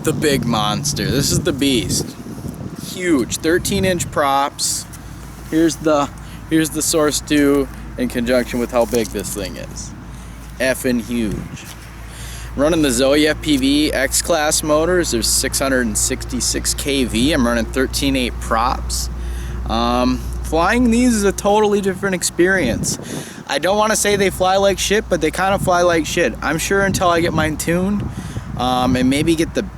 the big monster. This is the beast. Huge, 13-inch props. Here's the Source 2 in conjunction with how big this thing is. Effing huge. Running the Zoe FPV X-Class motors. There's 666 kV. I'm running 13.8 props. Flying these is a totally different experience. I don't want to say they fly like shit, but they kind of fly like shit. I'm sure until I get mine tuned and maybe get the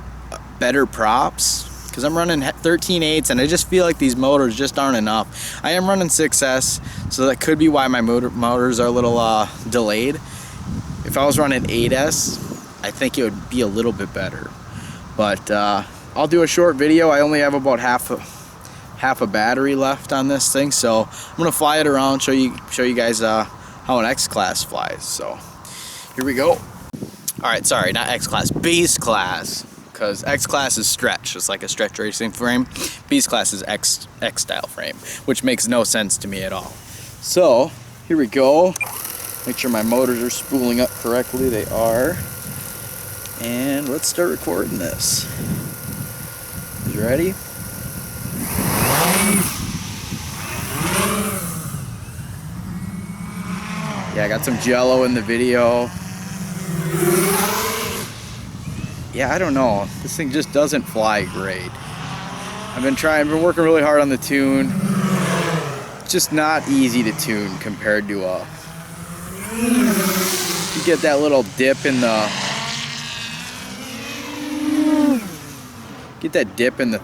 better props, because I'm running 13.8s and I just feel like these motors just aren't enough. I am running 6S, so that could be why my motors are a little delayed. If I was running 8S, I think it would be a little bit better. But I'll do a short video. I only have about half a battery left on this thing, so I'm gonna fly it around, show you guys how an X-Class flies. So here we go. All right, sorry, not X-Class, Base Class, because X-Class is stretch. It's like a stretch racing frame. Base Class is X-style frame, which makes no sense to me at all. So here we go. Make sure my motors are spooling up correctly. They are. And let's start recording this. You ready? Yeah, I got some jello in the video. Yeah, I don't know. This thing just doesn't fly great. I've been working really hard on the tune. It's just not easy to tune compared to you get that little dip in the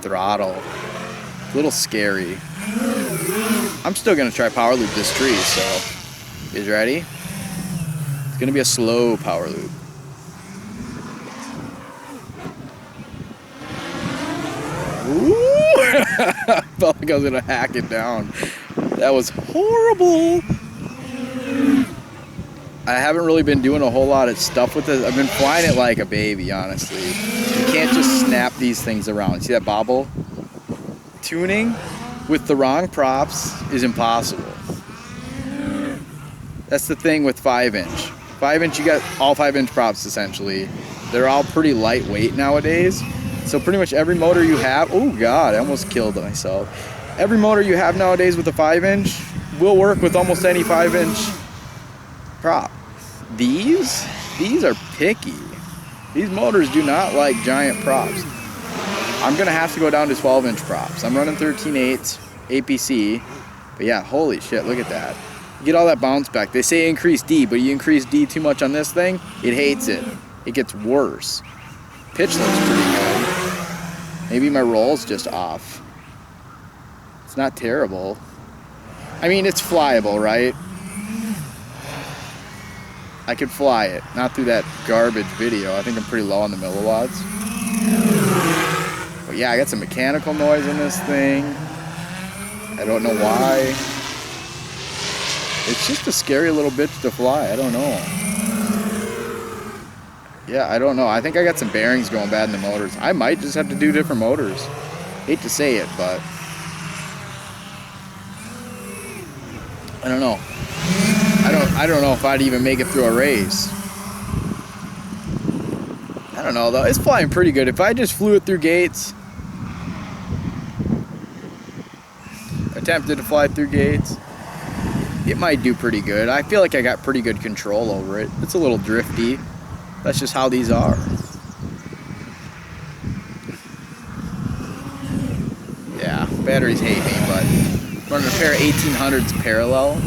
throttle. It's a little scary. I'm still gonna try power loop this tree, so you guys ready? It's gonna be a slow power loop. Ooh! I felt like I was gonna hack it down. That was horrible. I haven't really been doing a whole lot of stuff with it. I've been flying it like a baby, honestly. You can't just snap these things around. See that bobble? Tuning with the wrong props is impossible. That's the thing with 5-inch. 5-inch, you got all 5-inch props essentially. They're all pretty lightweight nowadays. So pretty much every motor you have, oh God, I almost killed myself. Every motor you have nowadays with a 5-inch will work with almost any 5-inch prop. These are picky. These motors do not like giant props. I'm gonna have to go down to 12-inch props. I'm running 13.8 APC, but yeah, holy shit, look at that. You get all that bounce back. They say increase D, but you increase D too much on this thing, it hates it. It gets worse. Pitch looks pretty good. Maybe my roll's just off. It's not terrible. I mean, it's flyable, right? I could fly it, not through that garbage video. I think I'm pretty low on the milliwatts. But yeah, I got some mechanical noise in this thing. I don't know why. It's just a scary little bitch to fly. I don't know. Yeah, I don't know. I think I got some bearings going bad in the motors. I might just have to do different motors. Hate to say it, but I don't know. I don't know if I'd even make it through a race. I don't know though. It's flying pretty good. If I just flew it through gates, attempted to fly through gates, it might do pretty good. I feel like I got pretty good control over it. It's a little drifty. That's just how these are. Yeah, batteries hate me, but running a pair of 1800s parallel,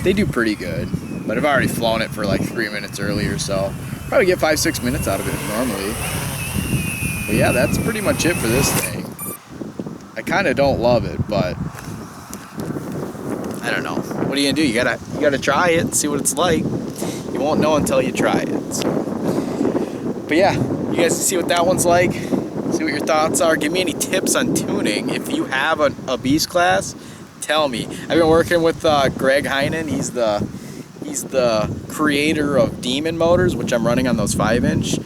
they do pretty good. But I've already flown it for like 3 minutes earlier, so probably get 5-6 minutes out of it normally. But yeah, that's pretty much it for this thing. I kind of don't love it, but I don't know. What are you gonna do? You gotta try it and see what it's like. You won't know until you try it. So. But yeah, you guys see what that one's like. See what your thoughts are. Give me any tips on tuning. If you have a Beast Class, tell me. I've been working with Greg Heinen. He's the creator of Demon Motors, which I'm running on those 5-inch.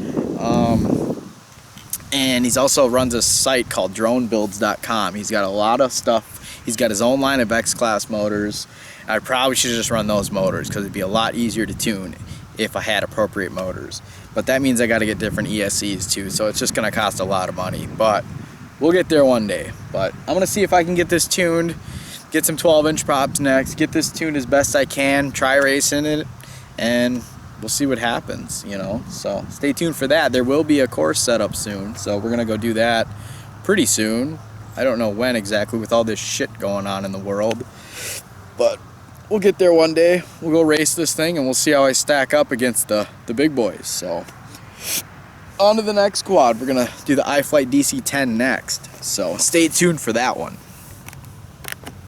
And he's also runs a site called dronebuilds.com. He's got a lot of stuff. He's got his own line of X-Class motors. I probably should just run those motors because it'd be a lot easier to tune if I had appropriate motors. But that means I got to get different ESCs too, so it's just going to cost a lot of money. But we'll get there one day. But I'm going to see if I can get this tuned, get some 12-inch props next, get this tuned as best I can, try racing it, and we'll see what happens, you know. So stay tuned for that. There will be a course set up soon, so we're going to go do that pretty soon. I don't know when exactly with all this shit going on in the world, but we'll get there one day. We'll go race this thing and we'll see how I stack up against the big boys. So on to the next quad. We're gonna do the iFlight DC-10 next, so stay tuned for that one.